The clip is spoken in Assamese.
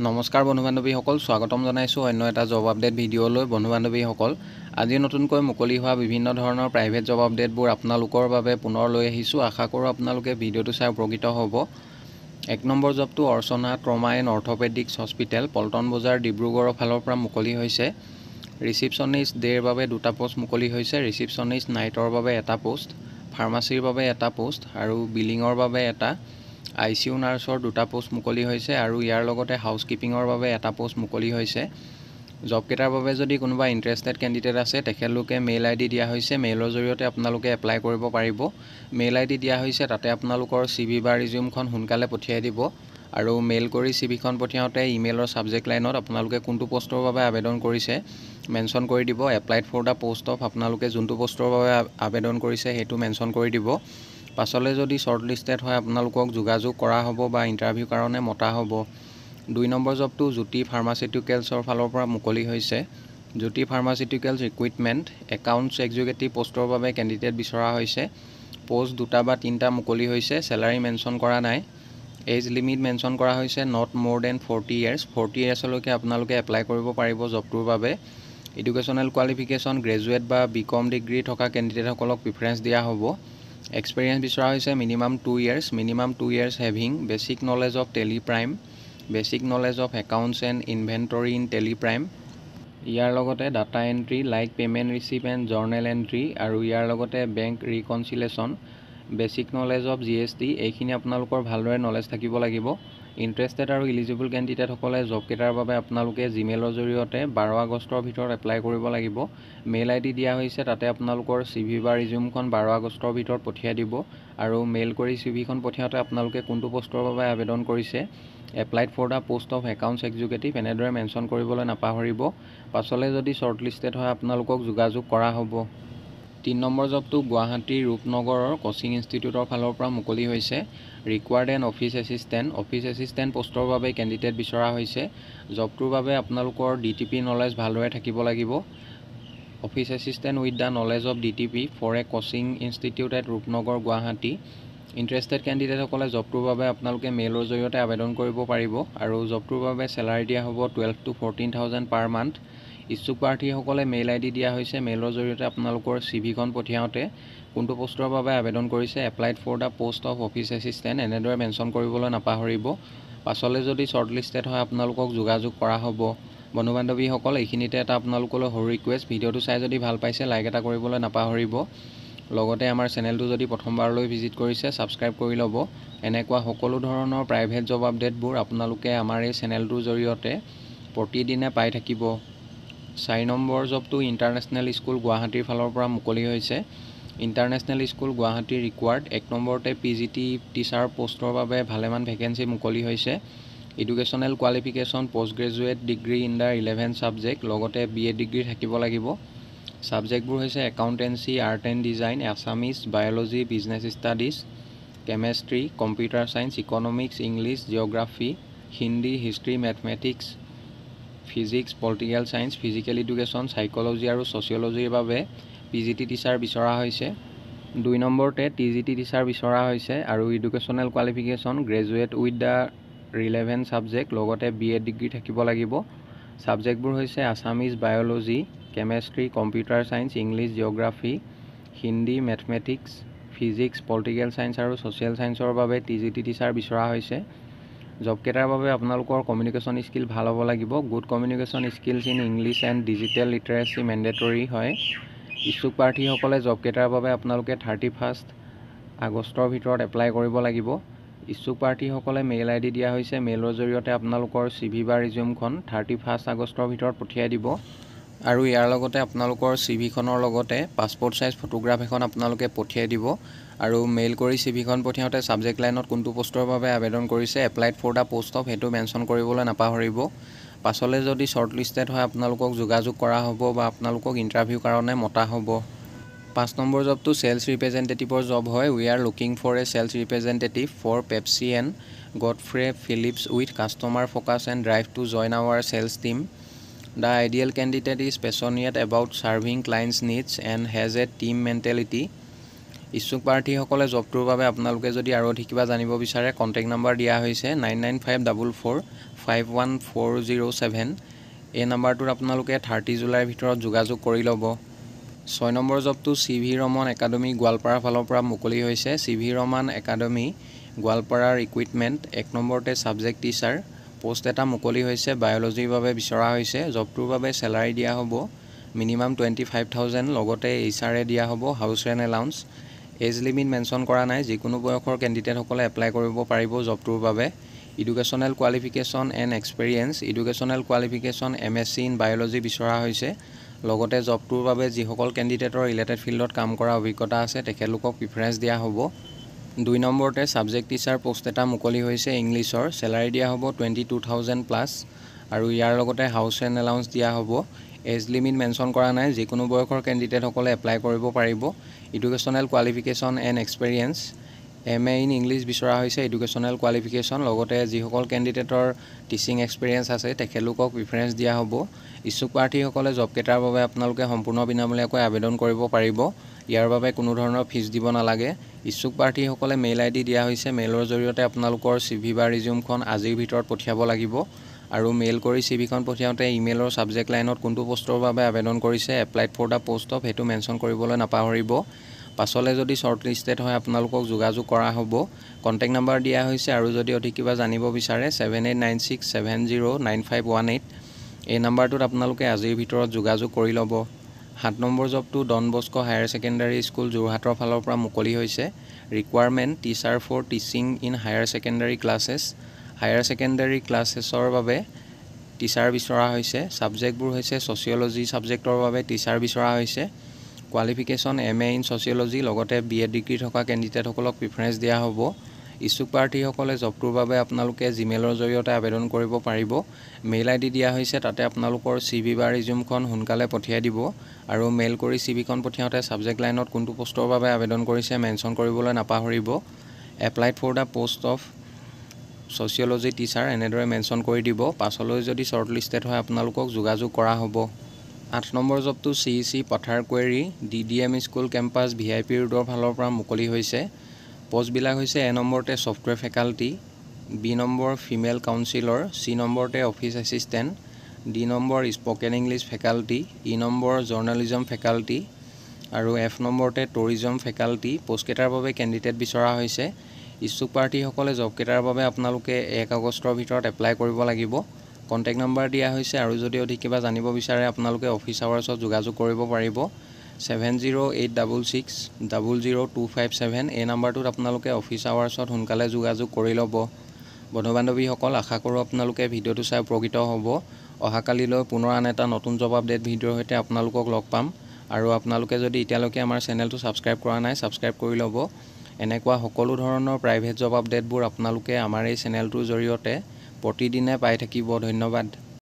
নমস্কাৰ বন্ধু বান্ধৱীসকল, স্বাগতম জনাইছোঁ অন্য এটা জব আপডেট ভিডিঅ'লৈ। বন্ধু বান্ধৱীসকল, আজি নতুনকৈ মুকলি হোৱা বিভিন্ন ধৰণৰ প্ৰাইভেট জব আপডেটবোৰ আপোনালোকৰ বাবে পুনৰ লৈ আহিছোঁ। আশা কৰোঁ আপোনালোকে ভিডিঅ'টো চাই উপকৃত হ'ব। 1 নম্বৰ জবটো Archana trauma and orthopaedics hospital, Paltan Bazar, ডিব্ৰুগড়ৰ ফালৰ পৰা মুকলি হৈছে। ৰিচিপশ্যনিষ্ট ডে'ৰ বাবে 2টা পোষ্ট মুকলি হৈছে। ৰিচিপশ্যনিষ্ট নাইটৰ বাবে 1টা পোষ্ট, ফাৰ্মাচীৰ বাবে 1টা পোষ্ট আৰু বিলিঙৰ বাবে 1টা, ICU নাৰ্ছৰ 2টা পোষ্ট মুকলি হৈছে আৰু ইয়াৰ লগতে হাউচকিপিঙৰ বাবে 1টা পোষ্ট মুকলি হৈছে। জবকেইটাৰ বাবে যদি কোনোবা ইণ্টাৰেষ্টেড কেণ্ডিডেট আছে, তেখেতলোকে মেইল ID দিয়া হৈছে। মেইলৰ জৰিয়তে আপোনালোকে এপ্লাই কৰিব পাৰিব। মেইল ID দিয়া হৈছে, তাতে আপোনালোকৰ CV বা ৰিজিউমখন সোনকালে পঠিয়াই দিব আৰু মেইল কৰি CVখন পঠিয়াওঁতে ইমেইলৰ ছাবজেক্ট লাইনত আপোনালোকে কোনটো পোষ্টৰ বাবে আবেদন কৰিছে মেনশ্যন কৰি দিব। Applied for the post of, আপোনালোকে যোনটো পোষ্টৰ বাবে আবেদন কৰিছে সেইটো মেনশ্যন কৰি দিব। পাছলৈ যদি শ্বৰ্ট লিষ্টেড হয়, আপোনালোকক যোগাযোগ কৰা হ'ব বা ইণ্টাৰভিউ কাৰণে মতা হ'ব। 2 নম্বৰ জবটো জ্যোতি ফাৰ্মাচিউটিকেলছৰ ফালৰ পৰা মুকলি হৈছে। জ্যোতি ফাৰ্মাচিউটিকেলছ ৰিক্ৰুইটমেণ্ট একাউণ্টছ এক্সিকিউটিভ পোষ্টৰ বাবে কেণ্ডিডেট বিচৰা হৈছে। পোষ্ট 2টা বা 3টা মুকলি হৈছে। চেলাৰী মেনশ্যন কৰা নাই। এজ লিমিট মেনশ্যন কৰা হৈছে নট মোৰ দেন 40 ইয়াৰ্ছ। 40 ইয়াৰ্ছলৈকে আপোনালোকে এপ্লাই কৰিব পাৰিব জবটোৰ বাবে। এডুকেশ্যনেল কোৱালিফিকেশ্যন গ্ৰেজুৱেট বা BCom ডিগ্ৰী থকা কেণ্ডিডেটসকলক প্ৰিফাৰেঞ্চ দিয়া হ'ব। এক্সপিৰিয়েঞ্চ বিচৰা হৈছে minimum 2 years. Minimum 2 years having basic knowledge of Tally Prime, basic knowledge of accounts and inventory in Tally Prime. ইয়াৰ লগতে data entry like payment receipt and journal entry আৰু ইয়াৰ লগতে bank reconciliation, basic knowledge of GST, এইখিনি আপোনালোকৰ ভালদৰে নলেজ থাকিব লাগিব। ইণ্টাৰেষ্টেড আৰু ইলিজিবল কেণ্ডিডেটসকলে জবকেইটাৰ বাবে আপোনালোকে জিমেইলৰ জৰিয়তে 12 আগষ্টৰ ভিতৰত এপ্লাই কৰিব লাগিব। মেইল ID দিয়া হৈছে, তাতে আপোনালোকৰ CV বা ৰিজিউমখন 12 আগষ্টৰ ভিতৰত পঠিয়াই দিব আৰু মেইল কৰি CVখন পঠিয়াওঁতে আপোনালোকে কোনটো পোষ্টৰ বাবে আবেদন কৰিছে, applied for the post of accounts executive এনেদৰে মেনশ্যন কৰিবলৈ নাপাহৰিব। পাছলৈ যদি শ্বৰ্ট লিষ্টেড হয়, আপোনালোকক যোগাযোগ কৰা হ'ব। 3 নম্বৰ জবটো গুৱাহাটীৰ ৰূপনগৰৰ কোচিং ইনষ্টিটিউটৰ ফালৰ পৰা মুকলি হৈছে। Required and office assistant, office assistant পোষ্টৰ বাবে কেণ্ডিডেট বিচৰা হৈছে। জবটোৰ বাবে আপোনালোকৰ DTP নলেজ ভালদৰে থাকিব লাগিব। Office assistant with the knowledge of DTP for a coaching institute at Rupnagar, Guwahati. Interested কেণ্ডিডেটসকলে জবটোৰ বাবে আপোনালোকে মেইলৰ জৰিয়তে আবেদন কৰিব পাৰিব আৰু জবটোৰ বাবে চেলাৰী দিয়া হ'ব 12,000 to 14,000 পাৰ মান্থ। ইচ্ছুক প্ৰাৰ্থীসকলে মেইল ID দিয়া হৈছে। মেইলৰ জৰিয়তে আপোনালোকৰ CVখন পঠিয়াওঁতে কোনটো পোষ্টৰ বাবে আবেদন কৰিছে, applied for the post of office assistant এনেদৰে মেনশ্যন কৰিবলৈ নাপাহৰিব। পাছলৈ যদি শ্বৰ্ট লিষ্টেড হয়, আপোনালোকক যোগাযোগ কৰা হ'ব। বন্ধু বান্ধৱীসকল, এইখিনিতে এটা আপোনালোকলৈ সৰু ৰিকুৱেষ্ট, ভিডিঅ'টো চাই যদি ভাল পাইছে লাইক এটা কৰিবলৈ নাপাহৰিব। লগতে আমাৰ চেনেলটো যদি প্ৰথমবাৰলৈ ভিজিট কৰিছে, ছাবস্ক্ৰাইব কৰি ল'ব। এনেকুৱা সকলো ধৰণৰ প্ৰাইভেট জব আপডেটবোৰ আপোনালোকে আমাৰ এই চেনেলটোৰ জৰিয়তে প্ৰতিদিনে পাই থাকিব। 4 নম্বৰ জবটো ইণ্টাৰনেশ্যনেল স্কুল গুৱাহাটীৰ ফালৰ পৰা মুকলি হৈছে। ইণ্টাৰনেশ্যনেল স্কুল গুৱাহাটী ৰিকুৱাৰ্ড 1 নম্বৰতে PGT টিচাৰ পোষ্টৰ বাবে ভালেমান ভেকেঞ্চি মুকলি হৈছে। Educational qualification post graduate degree in the 11 subject, লগতে BA ডিগ্ৰী থাকিব লাগিব। ছাবজেক্টবোৰ হৈছে accountancy, art and design, Assamese, biology, business studies, chemistry, computer science, economics, English, geography, Hindi, history, mathematics, physics, political science, physical education, psychology আৰু ছ'চিয়লজিৰ বাবে PGT টিচাৰ বিচৰা হৈছে। 2 নম্বৰতে TGT টিচাৰ বিচৰা হৈছে আৰু educational qualification graduate with the relevant subject, লগতে BA ডিগ্ৰী থাকিব লাগিব। ছাবজেক্টবোৰ হৈছে Assamese, biology, chemistry, computer science, English, geography, Hindi, mathematics, physics, political science আৰু ছ'চিয়েল ছায়েন্সৰ বাবে TGT টিচাৰ বিচৰা হৈছে। জবকেইটাৰ বাবে আপোনালোকৰ কমিউনিকেশ্যন স্কিল ভাল হ'ব লাগিব। Good communication skills in English and digital লিটাৰেচি mandatory হয়। ইচ্ছুক প্ৰাৰ্থীসকলে জবকেইটাৰ বাবে আপোনালোকে 31 আগষ্টৰ ভিতৰত এপ্লাই কৰিব লাগিব। ইচ্ছুক প্ৰাৰ্থীসকলে মেইল ID দিয়া হৈছে। মেইলৰ জৰিয়তে আপোনালোকৰ CV বা ৰিজিউমখন 31 আগষ্টৰ ভিতৰত পঠিয়াই দিব আৰু ইয়াৰ লগতে আপোনালোকৰ CVখনৰ লগতে পাছপৰ্ট ছাইজ ফটোগ্ৰাফ এখন আপোনালোকে পঠিয়াই দিব আৰু মেইল কৰি CVখন পঠিয়াওঁতে ছাবজেক্ট লাইনত কোনটো পোষ্টৰ বাবে আবেদন কৰিছে, applied for the post of সেইটো মেনশ্যন কৰিবলৈ নাপাহৰিব। পাছলৈ যদি শ্বৰ্ট লিষ্টেড হয়, আপোনালোকক যোগাযোগ কৰা হ'ব বা আপোনালোকক ইণ্টাৰভিউ কাৰণে মতা হ'ব। 5 নম্বৰ জবটো চেলছ ৰিপ্ৰেজেণ্টেটিভৰ জব হয়। We are looking for a sales representative for Pepsi and Godfrey Phillips with customer focus and drive to join our sales team. The ideal candidate is passionate about serving clients needs and has a team mentality. ইচ্ছুক প্ৰাৰ্থীসকলে জবটোৰ বাবে আপোনালোকে যদি আৰু অধিক কিবা জানিব বিচাৰে, কণ্টেক্ট নম্বৰ দিয়া হৈছে 995444 51407 এই নাম্বাৰটোত আপোনালোকে 30 জুলাইৰ ভিতৰত যোগাযোগ কৰি ল'ব। 6 নম্বৰ জবটো CV ৰমন একাডেমী গোৱালপাৰা ফালৰ পৰা মুকলি হৈছে। CV ৰমন একাডেমী গোৱালপাৰাৰ ইকুইপমেণ্ট 1 নম্বৰতে ছাবজেক্ট টিচাৰ পোষ্ট এটা মুকলি হৈছে, বায়'লজিৰ বাবে বিচৰা হৈছে। জবটোৰ বাবে চেলাৰী দিয়া হ'ব মিনিমাম 25,000, লগতে HR দিয়া হ'ব house rent allowance. Age limit mention কৰা নাই, যিকোনো বয়সৰ কেণ্ডিডেটসকলে এপ্লাই কৰিব পাৰিব জবটোৰ বাবে। Educational qualification and experience, educational qualification MSc in biology বিচৰা হৈছে। লগতে জবটোৰ বাবে যিসকল কেণ্ডিডেটৰ ৰিলেটেড ফিল্ডত কাম কৰা অভিজ্ঞতা আছে তেখেতলোকক প্ৰিফাৰেঞ্চ দিয়া হ'ব। 2 নম্বৰতে ছাবজেক্ট টিচাৰ পোষ্ট এটা মুকলি হৈছে ইংলিছৰ, চেলাৰী দিয়া হ'ব 22,000 প্লাছ আৰু ইয়াৰ লগতে হাউচ ৰেণ্ট এলাউন্স দিয়া হ'ব। এজ লিমিট মেনশ্যন কৰা নাই, যিকোনো বয়সৰ কেণ্ডিডেটসকলে এপ্লাই কৰিব পাৰিব। Educational qualification and experience MA in English বিচৰা হৈছে এডুকেশ্যনেল কোৱালিফিকেশ্যন, লগতে যিসকল কেণ্ডিডেটৰ টিচিং এক্সপেৰিয়েঞ্চ আছে তেখেতলোকক প্ৰিফাৰেঞ্চ দিয়া হ'ব। ইচ্ছুক প্ৰাৰ্থীসকলে জবকেইটাৰ বাবে আপোনালোকে সম্পূৰ্ণ বিনামূলীয়াকৈ আবেদন কৰিব পাৰিব। ইয়াৰ বাবে কোনো ধৰণৰ ফিজ দিব নালাগে। ইচ্ছুক প্ৰাৰ্থীসকলে মেইল ID দিয়া হৈছে, মেইলৰ জৰিয়তে আপোনালোকৰ CV বা ৰিজিউমখন আজিৰ ভিতৰত পঠিয়াব লাগিব আৰু মেইল কৰি CVখন পঠিয়াওঁতে ইমেইলৰ ছাবজেক্ট লাইনত কোনটো পোষ্টৰ বাবে আবেদন কৰিছে, applied for the post of, সেইটো মেনশ্যন কৰিবলৈ নাপাহৰিব। পাছলৈ যদি শ্বৰ্ট লিষ্টেড হয় আপোনালোকক যোগাযোগ কৰা হ'ব। কণ্টেক্ট নাম্বাৰ দিয়া হৈছে আৰু যদি অধিক কিবা জানিব বিচাৰে 7896709518 এই নাম্বাৰটোত আপোনালোকে আজিৰ ভিতৰত যোগাযোগ কৰি ল'ব। 7 নম্বৰ জবটো Don Bosco higher secondary school যোৰহাটৰ ফালৰ পৰা মুকলি হৈছে। Requirement teacher for teaching in higher secondary classes, higher secondary ক্লাছেছৰ বাবে টিচাৰ বিচৰা হৈছে। ছাবজেক্টবোৰ হৈছে ছ'চিয়লজি ছাবজেক্টৰ বাবে টিচাৰ বিচৰা হৈছে। কোৱালিফিকেশ্যন MA ইন ছ'চিয়লজি, লগতে BA ডিগ্ৰী থকা কেণ্ডিডেটসকলক প্ৰিফাৰেঞ্চ দিয়া হ'ব। ইচ্ছুক প্ৰাৰ্থীসকলে জবটোৰ বাবে আপোনালোকে জিমেইলৰ জৰিয়তে আবেদন কৰিব পাৰিব। মেইল ID দিয়া হৈছে, তাতে আপোনালোকৰ CV বা ৰিজিউমখন সোনকালে পঠিয়াই দিব আৰু মেইল কৰি CVখন পঠিয়াওঁতে ছাবজেক্ট লাইনত কোনটো পোষ্টৰ বাবে আবেদন কৰিছে মেনশ্যন কৰিবলৈ নাপাহৰিব। Applied for the post of sociology teacher এনেদৰে মেনশ্যন কৰি দিব। পাছলৈ যদি শ্বৰ্ট লিষ্টেড হয় আপোনালোকক যোগাযোগ কৰা হ'ব। 8 নম্বৰ জবটো CEC Patharkuweri DDM school campus VIP ৰোডৰ ফালৰ পৰা মুকলি হৈছে। পোষ্টবিলাক হৈছে A নম্বৰতে software faculty, B number female counsellor, C নম্বৰতে office assistant, D number spoken English faculty, E number journalism faculty আৰু F নম্বৰতে টুৰিজম ফেকাল্টি। পোষ্টকেইটাৰ বাবে কেণ্ডিডেট বিচৰা হৈছে। ইচ্ছুক প্ৰাৰ্থীসকলে জবকেইটাৰ বাবে আপোনালোকে 1 আগষ্টৰ ভিতৰত এপ্লাই কৰিব লাগিব। কণ্টেক্ট নাম্বাৰ দিয়া হৈছে আৰু যদি অধিক কিবা জানিব বিচাৰে আপোনালোকে অফিচ আৱাৰ্ছত যোগাযোগ কৰিব পাৰিব। 7086600257 এই নাম্বাৰটোত আপোনালোকে অফিচ আৱাৰ্ছত সোনকালে যোগাযোগ কৰি ল'ব। বন্ধু বান্ধৱীসকল, আশা কৰোঁ আপোনালোকে ভিডিঅ'টো চাই উপকৃত হ'ব। অহাকালিলৈ পুনৰ আন এটা নতুন জব আপডেট ভিডিঅ'ৰ সৈতে আপোনালোকক লগ পাম আৰু আপোনালোকে যদি এতিয়ালৈকে আমাৰ চেনেলটো ছাবস্ক্ৰাইব কৰা নাই ছাবস্ক্ৰাইব কৰি ল'ব। এনেকুৱা সকলো ধৰণৰ প্ৰাইভেট জব আপডেটবোৰ আপোনালোকে আমাৰ এই চেনেলটোৰ জৰিয়তে প্ৰতিদিনে পাই থাকিব। ধন্যবাদ।